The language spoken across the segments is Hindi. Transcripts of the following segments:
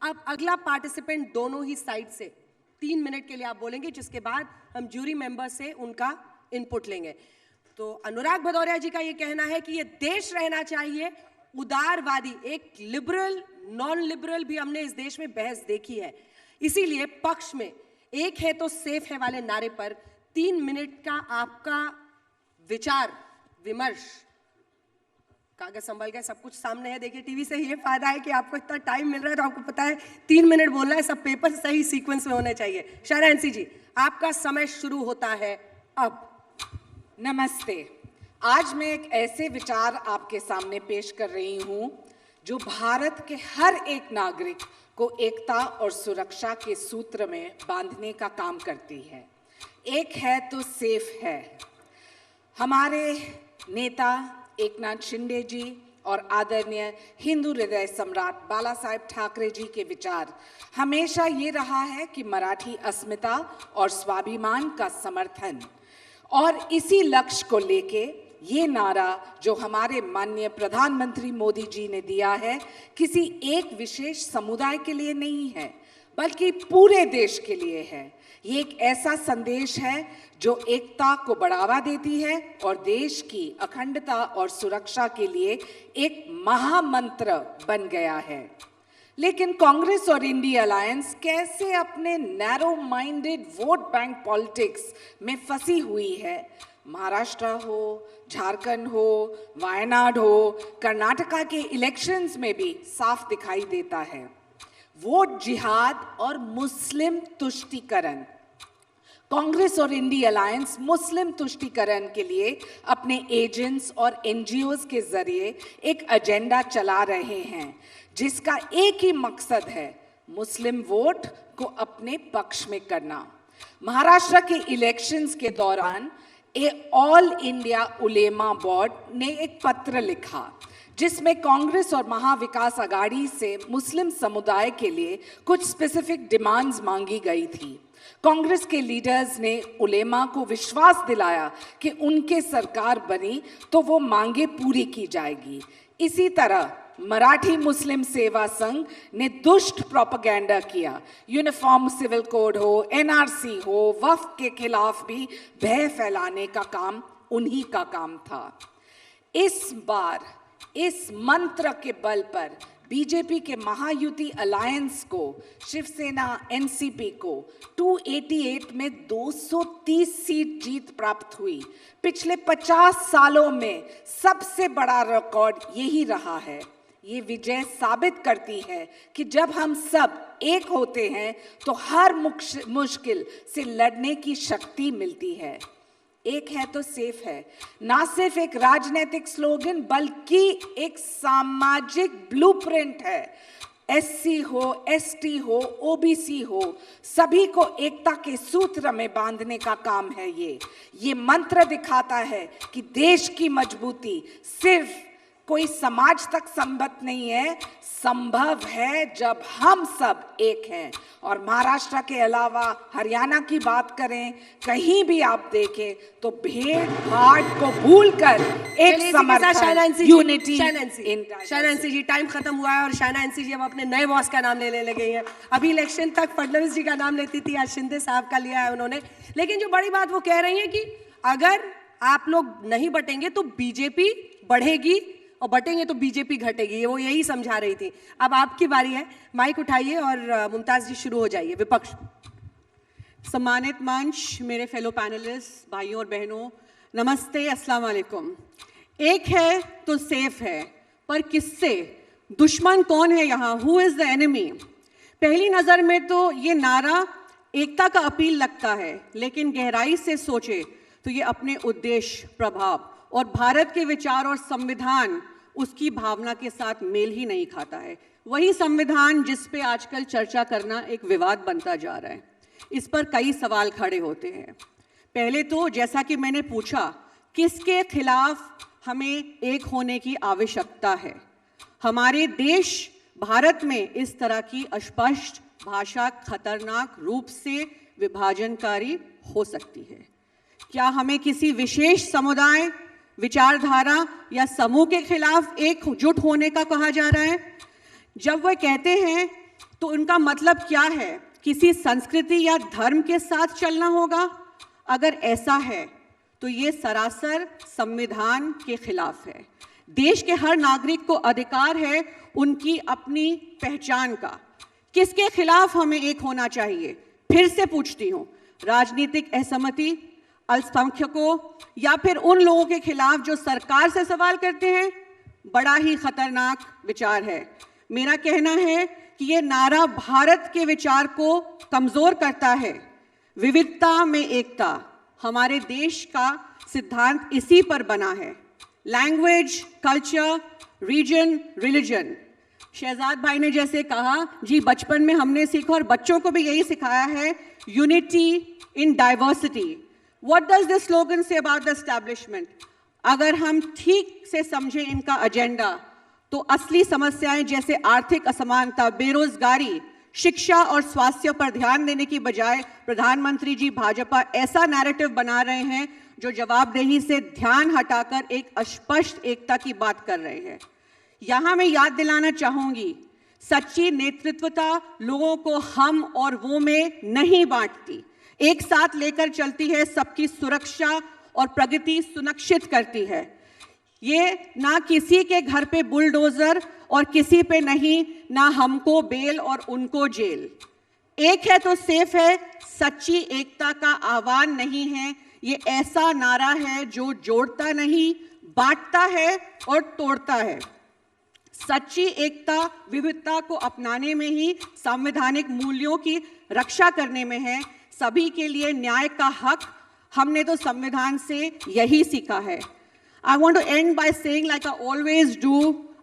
अब अगला पार्टिसिपेंट दोनों ही साइड से 3 मिनट के लिए आप बोलेंगे, जिसके बाद हम जूरी मेंबर से उनका इनपुट लेंगे। तो अनुराग भदौरिया जी का ये कहना है कि ये देश रहना चाहिए उदारवादी, एक लिबरल नॉन लिबरल भी हमने इस देश में बहस देखी है, इसीलिए पक्ष में एक है तो सेफ है वाले नारे पर 3 मिनट का आपका विचार विमर्श। कागज संभल गए, सब कुछ सामने है। देखिए टीवी से ये फायदा है कि आपको इतना टाइम मिल रहा है तो आपको पता है 3 मिनट बोलना है, सब पेपर सही सीक्वेंस में होने चाहिए। शायरानसी जी, आपका समय शुरू होता है अब। नमस्ते। आज मैं एक ऐसे विचार आपके सामने पेश कर रही हूं जो भारत के हर एक नागरिक को एकता और सुरक्षा के सूत्र में बांधने का काम करती है। एक है तो सेफ है। हमारे नेता एकनाथ शिंदे जी और आदरणीय हिंदू हृदय सम्राट बाला साहेब ठाकरे जी के विचार हमेशा ये रहा है कि मराठी अस्मिता और स्वाभिमान का समर्थन, और इसी लक्ष्य को लेके ये नारा जो हमारे माननीय प्रधानमंत्री मोदी जी ने दिया है, किसी एक विशेष समुदाय के लिए नहीं है बल्कि पूरे देश के लिए है। ये एक ऐसा संदेश है जो एकता को बढ़ावा देती है और देश की अखंडता और सुरक्षा के लिए एक महामंत्र बन गया है। लेकिन कांग्रेस और इंडिया अलायंस कैसे अपने narrow minded vote bank politics में फंसी हुई है। महाराष्ट्र हो, झारखंड हो, वायनाड हो, कर्नाटका के इलेक्शंस में भी साफ दिखाई देता है। वोट जिहाद और मुस्लिम तुष्टीकरण। कांग्रेस और इंडिया अलायंस मुस्लिम तुष्टीकरण के लिए अपने एजेंट्स और एनजीओज के जरिए एक एजेंडा चला रहे हैं जिसका एक ही मकसद है, मुस्लिम वोट को अपने पक्ष में करना। महाराष्ट्र के इलेक्शंस के दौरान ऑल इंडिया उलेमा बोर्ड ने एक पत्र लिखा जिसमें कांग्रेस और महाविकास आघाड़ी से मुस्लिम समुदाय के लिए कुछ स्पेसिफिक डिमांड्स मांगी गई थी। कांग्रेस के लीडर्स ने उलेमा को विश्वास दिलाया कि उनके सरकार बनी तो वो मांगे पूरी की जाएगी। इसी तरह मराठी मुस्लिम सेवा संघ ने दुष्ट प्रोपेगेंडा किया। यूनिफॉर्म सिविल कोड हो, एनआरसी हो, वक्फ के खिलाफ भी भय फैलाने का काम उन्हीं का काम था। इस बार इस मंत्र के बल पर बीजेपी के महायुति अलायंस को, शिवसेना एनसीपी को 288 में 230 सीट जीत प्राप्त हुई। पिछले 50 सालों में सबसे बड़ा रिकॉर्ड यही रहा है। ये विजय साबित करती है कि जब हम सब एक होते हैं तो हर मुश्किल से लड़ने की शक्ति मिलती है। एक है तो सेफ है ना सिर्फ एक राजनीतिक स्लोगन बल्कि एक सामाजिक ब्लूप्रिंट है। एससी हो, एसटी हो, ओबीसी हो, सभी को एकता के सूत्र में बांधने का काम है। ये मंत्र दिखाता है कि देश की मजबूती सिर्फ कोई समाज तक संबद्ध नहीं है, संभव है जब हम सब एक हैं। और महाराष्ट्र के अलावा हरियाणा की बात करें, कहीं भी आप देखें तो भेड़ भाड़ को भूलकर एक समर्थन, यूनिटी। शायनांसी जी, टाइम खत्म हुआ है और शायनांसी जी अब अपने नए बॉस का नाम लेने लगे हैं। अभी इलेक्शन तक फडणवीस जी का नाम लेती थी, आज शिंदे साहब का लिया है उन्होंने। लेकिन जो बड़ी बात वो कह रही है कि अगर आप लोग नहीं बटेंगे तो बीजेपी बढ़ेगी और बटेंगे तो बीजेपी घटेगी, वो यही समझा रही थी। अब आपकी बारी है, माइक उठाइए और मुमताज जी शुरू हो जाइए। विपक्ष। सम्मानित मंच, मेरे फेलो पैनलिस्ट भाइयों और बहनों, नमस्ते, अस्सलाम वालेकुम। एक है तो सेफ है, पर किससे? दुश्मन कौन है यहाँ? Who is the enemy? पहली नजर में तो ये नारा एकता का अपील लगता है, लेकिन गहराई से सोचे तो ये अपने उद्देश्य, प्रभाव और भारत के विचार और संविधान उसकी भावना के साथ मेल ही नहीं खाता है। वही संविधान जिस पे आजकल चर्चा करना एक विवाद बनता जा रहा है। इस पर कई सवाल खड़े होते हैं। पहले तो जैसा कि मैंने पूछा, किसके खिलाफ हमें एक होने की आवश्यकता है? हमारे देश भारत में इस तरह की अस्पष्ट भाषा खतरनाक रूप से विभाजनकारी हो सकती है। क्या हमें किसी विशेष समुदाय, विचारधारा या समूह के खिलाफ एकजुट होने का कहा जा रहा है? जब वह कहते हैं तो उनका मतलब क्या है? किसी संस्कृति या धर्म के साथ चलना होगा? अगर ऐसा है तो ये सरासर संविधान के खिलाफ है। देश के हर नागरिक को अधिकार है उनकी अपनी पहचान का। किसके खिलाफ हमें एक होना चाहिए? फिर से पूछती हूँ, राजनीतिक असहमति, अल्पसंख्यकों या फिर उन लोगों के खिलाफ जो सरकार से सवाल करते हैं? बड़ा ही खतरनाक विचार है। मेरा कहना है कि ये नारा भारत के विचार को कमजोर करता है। विविधता में एकता, हमारे देश का सिद्धांत इसी पर बना है। Language, culture, region, religion. Shahzad भाई ने जैसे कहा, जी बचपन में हमने सीखा और बच्चों को भी यही सिखाया है, unity in diversity. What does this slogan say about the establishment? अगर हम ठीक से समझें इनका एजेंडा तो असली समस्याएं जैसे आर्थिक असमानता, बेरोजगारी, शिक्षा और स्वास्थ्य पर ध्यान देने की बजाय प्रधानमंत्री जी भाजपा ऐसा नैरेटिव बना रहे हैं जो जवाबदेही से ध्यान हटाकर एक अस्पष्ट एकता की बात कर रहे हैं। यहां मैं याद दिलाना चाहूंगी, सच्ची नेतृत्वता लोगों को हम और वो में नहीं बांटती, एक साथ लेकर चलती है, सबकी सुरक्षा और प्रगति सुनिश्चित करती है। ये ना किसी के घर पे बुलडोजर और किसी पे नहीं, ना हमको बेल और उनको जेल। एक है तो सेफ है, सच्ची एकता का आह्वान नहीं है। ये ऐसा नारा है जो जोड़ता नहीं, बांटता है और तोड़ता है। सच्ची एकता विविधता को अपनाने में ही, संवैधानिक मूल्यों की रक्षा करने में है, सभी के लिए न्याय का हक। हमने तो संविधान से यही सीखा है। I want to end by saying, like I always do,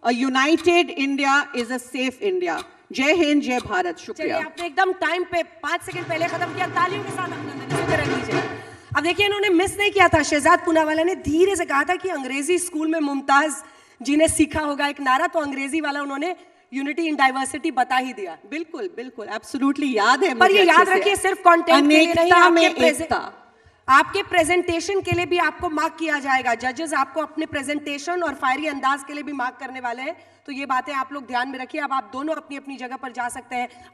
a united India is a safe India. जय हिंद, जय भारत। शुक्रिया। चलिए, आपने एकदम टाइम पे 5 सेकंड पहले खत्म किया। तालियों के साथ अभिनंदन इसी तरह कीजिए। अब देखिए, इन्होंने मिस नहीं किया था। शहजाद पूनावाला ने धीरे से कहा था कि अंग्रेजी स्कूल में मुमताज जी ने सीखा होगा एक नारा, तो अंग्रेजी वाला उन्होंने यूनिटी इन डाइवर्सिटी बता ही दिया। बिल्कुल बिल्कुल, एब्सोल्युटली याद है। पर ये याद रखिए, सिर्फ कंटेंट के लिए नहीं, अनेकता आपके प्रेजेंटेशन के लिए भी आपको मार्क किया जाएगा। जजेस आपको अपने प्रेजेंटेशन और फायरी अंदाज के लिए भी मार्क करने वाले हैं। तो ये बातें आप लोग ध्यान में रखिए। अब आप दोनों अपनी अपनी जगह पर जा सकते हैं।